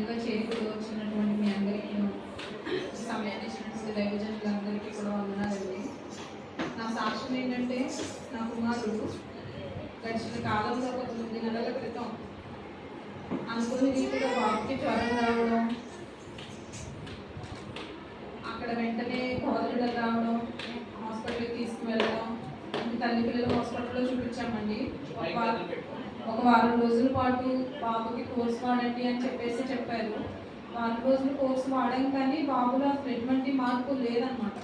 ముందుగా చేరుకుని వచ్చినటువంటి మీ అందరికీ సమయాన్ని ఇచ్చినటువంటి దైవజనులందరికీ కూడా వందనాలండి. నా సాక్ష్యం ఏంటంటే, నా కుమారుడు గడిచిన కాలంలో ఒక 9 నెలల క్రితం అనుకుని రీతిలో బాబుకి జ్వరం రావడం, అక్కడ వెంటనే పాజిటివ్ రావడం, హాస్పిటల్కి తీసుకువెళ్ళడం, తల్లి పిల్లలు హాస్పిటల్లో చూపించామండి. ఒక వారం రోజుల పాటు బాబుకి కోర్స్ వాడండి అని చెప్పారు. వారం రోజులు కోర్స్ వాడాం, కానీ బాబులో అసలు ఎటువంటి మార్పు లేదనమాట.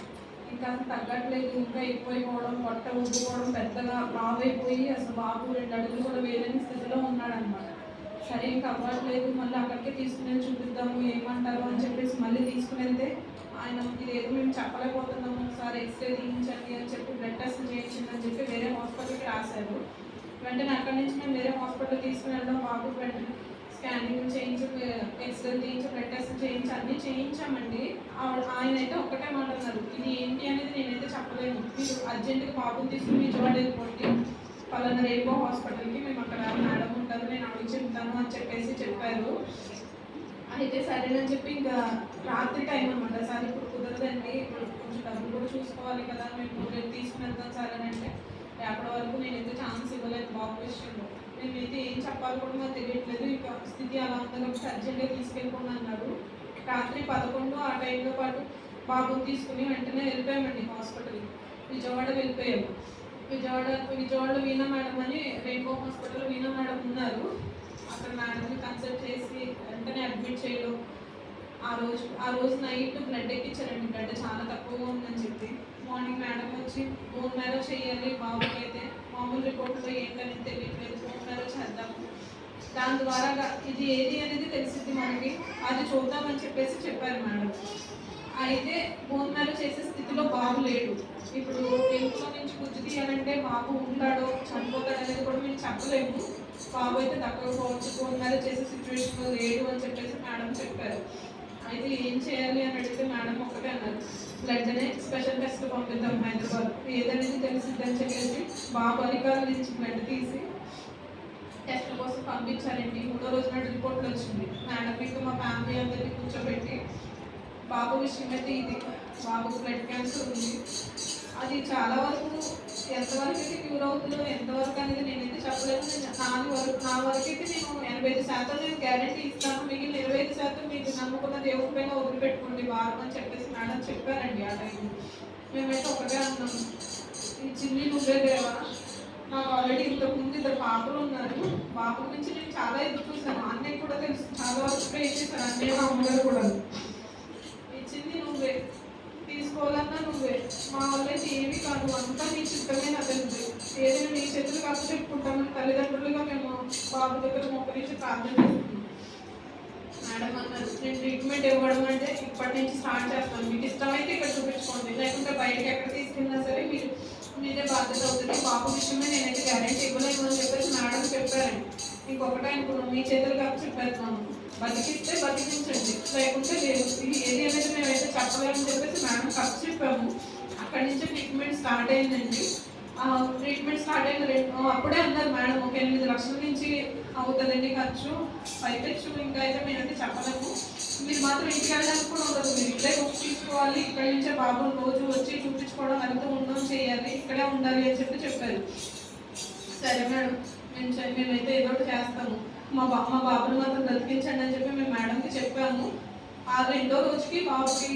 ఇంకా అసలు తగ్గట్లేదు, ఇంకా ఎక్కువైపోవడం, పొట్ట ఉబ్బుకోవడం, పెద్దగా బాబు అయిపోయి అసలు బాబు 2 అడుగులు కూడా వేయలేని స్థితిలో ఉన్నాడనమాట. సరే ఇంకా అవ్వట్లేదు, మళ్ళీ అక్కడికే తీసుకుని చూపిద్దాము, ఏమంటారు అని చెప్పేసి మళ్ళీ తీసుకుని వెళ్తే ఆయన ఇదేదో మేము చెప్పలేకపోతున్నాము, ఒకసారి ఎక్స్రే తీయించండి అని చెప్పి బ్లడ్ టెస్ట్ చేయించండి అని చెప్పి వేరే హాస్పిటల్కి రాశారు. వెంటనే అక్కడి నుంచి మేము వేరే హాస్పిటల్ తీసుకుని వెళ్ళడం, బాబు వెంటనే స్కానింగ్ చేయించి, ఎక్స్రే తీయించి, బ్లడ్ టెస్ట్ చేయించి అన్నీ చేయించామండి. ఆయన అయితే ఒక్కటే మాట అన్నారు, ఇది ఏంటి అనేది నేనైతే చెప్పలేను, మీరు అర్జెంటుగా బాబుని తీసుకుని విజయవాడ వెళ్ళిపోండి, పలానా రేపో హాస్పిటల్కి, మేము అక్కడ మేడం ఉంటారు, నేను అడిగి చెప్తాను అని చెప్పారు. అయితే సరేనని చెప్పి ఇంకా రాత్రి టైం అనమాట. సార్ ఇప్పుడు కుదరదండి, ఇప్పుడు కొంచెం డబ్బులు కూడా చూసుకోవాలి కదా, మేము రేపు తీసుకుని వెళ్తాం సార్ అని అంటే, అప్పటి వరకు నేనైతే ఛాన్స్ ఇవ్వలేదు బాబు విషయంలో. మేమైతే ఏం చెప్పాలి కూడా మాకు తెలియట్లేదు, ఇంకా స్థితి అలా ఉంది కాబట్టి అర్జెంట్గా తీసుకెళ్ళిపోండి అన్నారు. రాత్రి 11 ఆ టైంలో పాటు బాబుని తీసుకుని వెంటనే వెళ్ళిపోయామండి హాస్పిటల్కి. విజయవాడ వెళ్ళిపోయాము. విజయవాడలో వీణా మేడం అని రెయిన్బో హాస్పిటల్లో వీణా మేడం ఉన్నారు. అక్కడ మేడంని కన్సల్ట్ చేసి వెంటనే అడ్మిట్ చేయడం. ఆ రోజు నైట్ బ్లడ్ ఎక్కించారండి. బ్లడ్ చాలా తక్కువగా ఉందని చెప్పి మార్నింగ్ మేడం వచ్చి బోన్ మ్యారో చేయాలి బాబుకి, అయితే మామూలు రిపోర్ట్లో ఏంటని తెలియట్లేదు, బోన్ మ్యారో చేద్దాము, దాని ద్వారా ఇది ఏది అనేది తెలిసింది మనకి, అది చూద్దామని చెప్పారు మేడం. అయితే బోన్ మ్యారో చేసే స్థితిలో బాబు లేడు. ఇప్పుడు ఎలుకలో నుంచి గుజ్జు తీయాలంటే బాబు ఉంటాడో చనిపోతాడు అనేది కూడా మేము చెప్పలేము. బాబు అయితే దక్కకపోవచ్చు, బోన్ మ్యారో చేసే సిచ్యువేషన్లో లేడు అని చెప్పేసి మేడం చెప్పారు. అయితే ఏం చేయాలి అని అడిగితే మేడం ఒకటే అన్నారు, బ్లడ్నే స్పెషల్ టెస్ట్ పంపిద్దాం హైదరాబాద్, ఏదనేది తెలిసిద్దని చెప్పేసి బాబు అధికారుల నుంచి బ్లడ్ తీసి టెస్ట్ కోసం పంపించారండి. 3వ రోజు నాడు రిపోర్ట్ వచ్చింది. మేడం ఇంకా మా ఫ్యామిలీ అందరినీ కూర్చోబెట్టి బాబు విషయం అయితే ఇది, బాబుకు బ్లడ్ క్యాన్సర్ ఉంది, అది చాలా వరకు ఎంతవరకు అయితే క్యూర్ అవుతుందో ఎంతవరకు అనేది నేనైతే చెప్పలేను. నా వరకు అయితే నేను 85% నేను గ్యారంటీ ఇస్తాను, మిగిలిన 25% మీకు నమ్ముకున్న దేవుడి పైన వదిలిపెట్టుకోండి వారం అని చెప్పేసి మేడం చెప్పారండి. ఆ టైంలో మేమైతే ఒకటే అన్నాము, ఈ చిన్ని నువ్వే దేవా, నాకు ఆల్రెడీ ఇంతకుముందు 2 పాపలు ఉన్నారు, బాబు నుంచి నేను చాలా ఎదురు చూసాను, అన్నయ్య కూడా తెలుసు, చాలా వరకు ప్రే చేశాను, అన్నయ్య అమ్మగారు కూడా, ఇచ్చింది నువ్వే, తీసుకోవాలన్నా నువ్వే, మా వాళ్ళైతే ఏమీ కాదు, అంతా నీ చిత్తమే అతనిది, ఏదైనా నీ చేతులు కాస్త చెప్పుకుంటామని తల్లిదండ్రులుగా మేము బాబు దగ్గర మొక్కరించి ప్రార్థన చేస్తున్నాం. మేడం అన్నారు, నేను ట్రీట్మెంట్ ఇవ్వడం అంటే ఇప్పటి నుంచి స్టార్ట్ చేస్తాను, మీకు ఇష్టమైతే ఇక్కడ చూపించుకోండి, లేకుంటే బయటకి ఎక్కడ తీసుకెళ్ళినా సరే మీదే బాధ్యత అవుతుంది, బాబు విషయమే నేనైతే గ్యారెంటీ ఇవ్వలేము అని చెప్పేసి మేడం చెప్పారండి. ఇంకొకటి అనుకున్నాం, మీ చేతులు కాదు చెప్పేస్తున్నాము, బతికిస్తే బతికించండి, లేకుంటే లేదు, ఇది ఏది అనేది మేమైతే చెప్పలేమని చెప్పేసి మేడం ఖర్చు చెప్పాము. అక్కడి నుంచి ట్రీట్మెంట్ స్టార్ట్ అయిందండి. ట్రీట్మెంట్ స్టార్ట్ అయిన అప్పుడే అన్నారు మేడం, ఒక 8 లక్షల నుంచి అవుతుందండి ఖర్చు, పైపెచ్చు ఇంకా అయితే మేమైతే చెప్పలేము, మీరు మాత్రం ఇంటికి వెళ్ళడానికి కూడా ఉండదు, మీరు ఇక్కడే బుక్ తీసుకోవాలి, ఇక్కడి నుంచే బాబుని రోజు వచ్చి చూపించుకోవడం, వెళ్తూ ఉండడం చేయాలి, ఇక్కడే ఉండాలి అని చెప్పారు. సరే మేడం, మేమైతే ఏదో ఒకటి చేస్తాము, మా బాబుని మాత్రం బ్రతికించండి అని చెప్పి మేము మేడంకి చెప్పాము. ఆ 2వ రోజుకి బాబుకి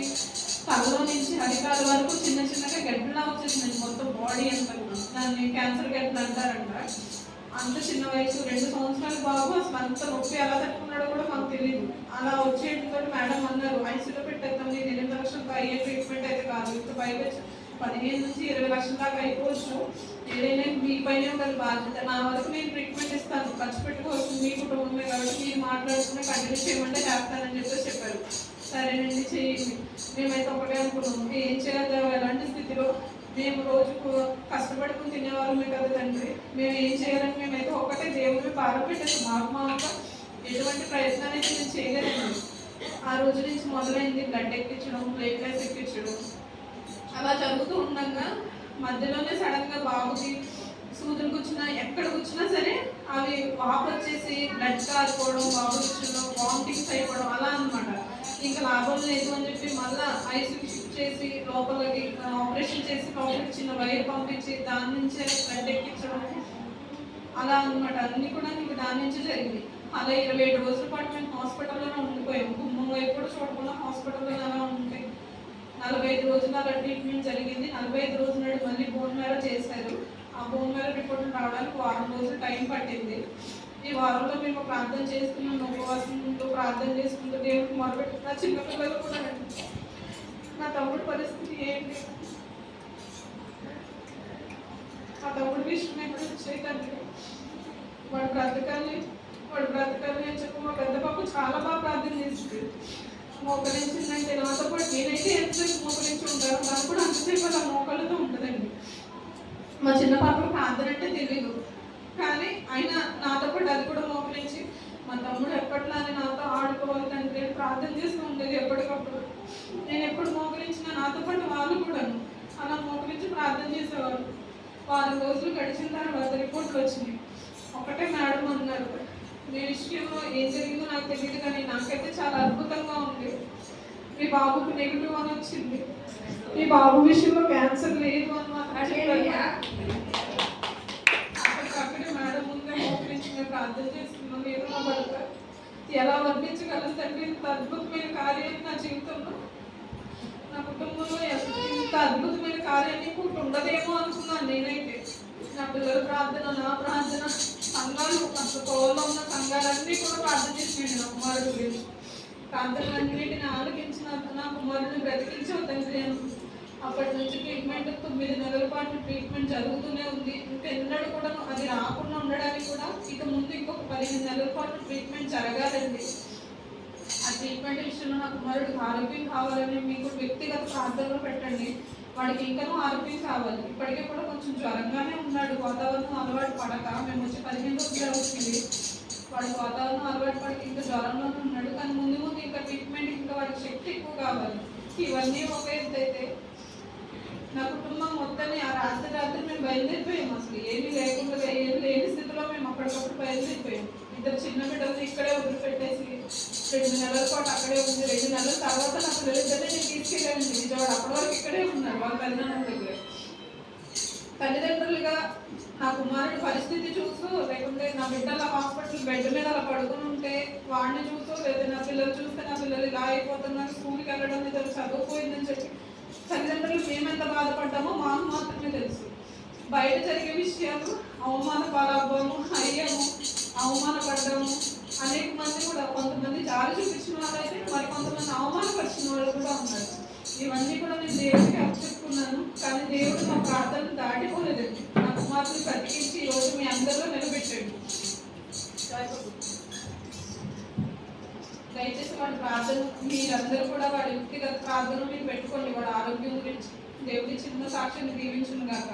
తలలో నుంచి అధికార వరకు చిన్నగా గడ్డలా వచ్చేసిందండి, మొత్తం బాడీ అంతా కూడా, దాన్ని క్యాన్సర్ గడ్డలు అంటారంట. అంత చిన్న వయసు, 2 సంవత్సరాల బాబు, అసలు అంత నొప్పి ఎలా తట్టుకున్నాడో కూడా మాకు తెలియదు. అలా వచ్చేటితో మేడం అన్నారు, ఐసీలో పెట్టేద్దాం, నేను 8 లక్షలకు అయ్యే ట్రీట్మెంట్ అయితే కాదు, ఇప్పుడు పైగా 15 నుంచి 20 లక్షల దాకా అయిపోవచ్చు, ఏదైనా మీ పైన ఉండాలి బాధ్యత, నా వరకు నేను ట్రీట్మెంట్ ఇస్తాను, ఖర్చు పెట్టుకోవచ్చు, మీ కుటుంబమే కాబట్టి మీరు మాట్లాడుకుని కంటిన్యూ చేయమంటే చేస్తానని చెప్పేసి చెప్పారు. సరేనండి చేయండి. మేమైతే ఒకటే అనుకున్నాము, ఏం చేయాలి, ఎలాంటి స్థితిలో మేము రోజుకు కష్టపడుకుని తినేవాళ్ళమే కదా తండ్రి, మేము ఏం చేయాలని మేమైతే ఒకటే దేవుడిని బాధపెట్టేసి మాకు ఎటువంటి ప్రయత్నాలు అయితే నేను చేయలేదండి. ఆ రోజు నుంచి మొదలైంది బ్లడ్ ఎక్కించడం, ప్లేట్లెట్స్ ఎక్కించడం, అలా జరుగుతూ ఉండగా మధ్యలోనే సడన్గా బాబుకి సూదులు కూర్చున్నా ఎక్కడ కూర్చున్నా సరే అవి వాపు వచ్చేసి బ్లడ్ కారిపోవడం, బాబు కూర్చున్నాం వామిటింగ్స్ అయిపోవడం, లాభం లేదు అని చెప్పి మళ్ళీ ఐసీకి షిఫ్ట్ చేసి లోపలికి ఆపరేషన్ చేసి లోపలికి చిన్న వైర్ పంపించి దాని నుంచే బ్లడ్ ఎక్కించడం అలా అనమాట. అన్ని కూడా నీకు దాని నుంచి జరిగింది. అలా 27 రోజుల పాటు మేము హాస్పిటల్లోనే ఉండిపోయాం. గుమ్మం వైపు కూడా చూడకుండా హాస్పిటల్లోనే అలా ఉంటే 45 రోజులు అలా ట్రీట్మెంట్ జరిగింది. 45 రోజుల నాడు మళ్ళీ బోన్ మ్యారో చేశారు. ఆ బోన్ మ్యారో రిపోర్ట్ రావడానికి వారం రోజులు టైం పట్టింది. ఈ వారంలో మేము ప్రార్థన చేసుకున్నాం, ఉపవాసంతో ప్రార్థన చేసుకుంటూ దేవుడికి మొదలుపెట్టి నా చిన్నపిల్లలు కూడా నా తమ్ముడు పరిస్థితి ఏంటి, ఆ తమ్ముడు విషయం ఎక్కడ వచ్చేటండి వాడు బ్రతకాలి అని చెప్పి మా పెద్ద పాప చాలా బాగా ప్రార్థన చేసింది. మోకరించిందంటే నాతో పాటు నేనైతే ఎంతసేపు మోకరించి ఉంటాను, నాకు కూడా అంతసేపు అలా మోకాళ్ళతో ఉంటుందండి. మా చిన్న పాప ప్రార్థన అంటే తెలియదు, కానీ అయినా నాతో పాటు అది కూడా మోకరించి మా తమ్ముడు ఎప్పట్లానే నాతో ఆడుకోవాలి తండ్రి ప్రార్థన చేస్తూ ఉండేది. ఎప్పటికప్పుడు నేను ఎప్పుడు మోకరించినా నాతో పాటు వాళ్ళు కూడా అలా మోకరించి ప్రార్థన చేసేవారు. వారం రోజులు గడిచిన తర్వాత రిపోర్ట్లు వచ్చినాయి. ఒకటే మేడం అన్నారు, మీ విషయంలో ఏం జరిగిందో నాకు తెలియదు కానీ నాకైతే చాలా అద్భుతంగా ఉంది. మీ బాబుకు నెగిటివ్ అని వచ్చింది, మీ బాబు విషయంలో క్యాన్సర్ లేదు అని మాత్రం చెప్పారు. అక్కడే మేడం ముందే మోకరించి మేము ప్రార్థన చేస్తున్నాం. నేను మా భర్త ఎలా వర్ణించగలను తండ్రి ఇంత అద్భుతమైన కార్యాన్ని నా జీవితంలో, నా కుటుంబంలో ఇంత అద్భుతమైన కార్యాన్ని ఇంకోటి ఉండదేమో అనుకున్నాను నేనైతే. నా పిల్లల ప్రార్థన, నా ప్రార్థన, సంఘాలు అసలు కోవలో ఉన్న సంఘాలన్నీ కూడా ప్రార్థన చేసినాడు నా కుమారుడు గురించి. ప్రార్థనలన్నింటిని ఆలోచించిన నా కుమారుడిని బ్రతికించవు తండ్రి అని. అప్పటి నుంచి ట్రీట్మెంట్ 9 నెలల పాటు ట్రీట్మెంట్ జరుగుతూనే ఉంది. ఇంకెన్నడూ కూడా అది రాకుండా ఉండడానికి కూడా ఇక ముందు ఇంకొక 15 నెలల పాటు ట్రీట్మెంట్ జరగాలండి. ఆ ట్రీట్మెంట్ విషయంలో నా కుమారుడికి ఆరోగ్యం కావాలని మీకు వ్యక్తిగత ప్రార్థనలో పెట్టండి. వాడికి ఇంకనూ ఆరోగ్యం కావాలి. ఇప్పటికే కూడా కొంచెం జ్వరంగానే ఉన్నాడు, వాతావరణం అలవాటు పడక. మేము వచ్చి 15 రోజులు అవుతుంది. వాడికి వాతావరణం అలవాటు పడక ఇంకా జ్వరంలోనే ఉన్నాడు. కానీ ముందు ఇంకా ట్రీట్మెంట్ ఇంకా వాడికి శక్తి ఎక్కువ కావాలి. ఇవన్నీ ఒక ఎత్తు అయితే నా కుటుంబం మొత్తాన్ని ఆ రాత్రి మేము బయలుదేరిపోయాము. అసలు ఏమీ లేకుండా ఏమి లేని స్థితిలో మేము అప్పటికప్పుడు బయలుదేరిపోయాము. 2 చిన్న బిడ్డలను ఇక్కడే వదిలిపెట్టేసి 2 నెలల పాటు అక్కడే ఉంది. 2 నెలల తర్వాత నా పిల్లలిద్దరినీ నేను తీసుకెళ్ళానండి విజయవాడ. అప్పటి వరకు ఇక్కడే ఉన్నారు వాళ్ళ తల్లిదండ్రుల దగ్గర. తల్లిదండ్రులుగా నా కుమారుడి పరిస్థితి చూస్తూ, లేకుంటే నా బిడ్డల హాస్పిటల్ బెడ్ మీద అలా పడుకుని ఉంటే వాడిని చూస్తూ, లేదా నా పిల్లలు చూస్తే నా పిల్లలు ఇలా అయిపోతున్నారు, స్కూల్కి వెళ్ళడం లేదు, చదువుపోయిందని చెప్పి తల్లిదండ్రులు మేమెంత బాధపడ్డామో మాకు మాత్రమే తెలుసు. బయట జరిగే విషయాలు అవమాన పాలవ్వము, అయ్యము, అవమానపడ్డాము. అనేక మంది కూడా, కొంతమంది జాలి చూపించిన వాళ్ళైతే మరి కొంతమంది అవమానపరిచిన వాళ్ళు కూడా ఉన్నారు. ఇవన్నీ కూడా నేను దేవుడికి అప్పచెప్పుకున్నాను. కానీ దేవుడు నా ప్రార్థనలు దాటిపోలేదండి. నా కుమార్తెను బ్రతికించి ఈరోజు మీ అందరిలో నిలబెట్టాడు. దయచేసి వాడి ప్రార్థన మీరందరూ కూడా వాడి వ్యక్తిగత ప్రార్థన మీరు పెట్టుకోండి. వాడి ఆరోగ్యం గురించి దేవుడి చిన్న సాక్ష్యాన్ని దీవించును గాక.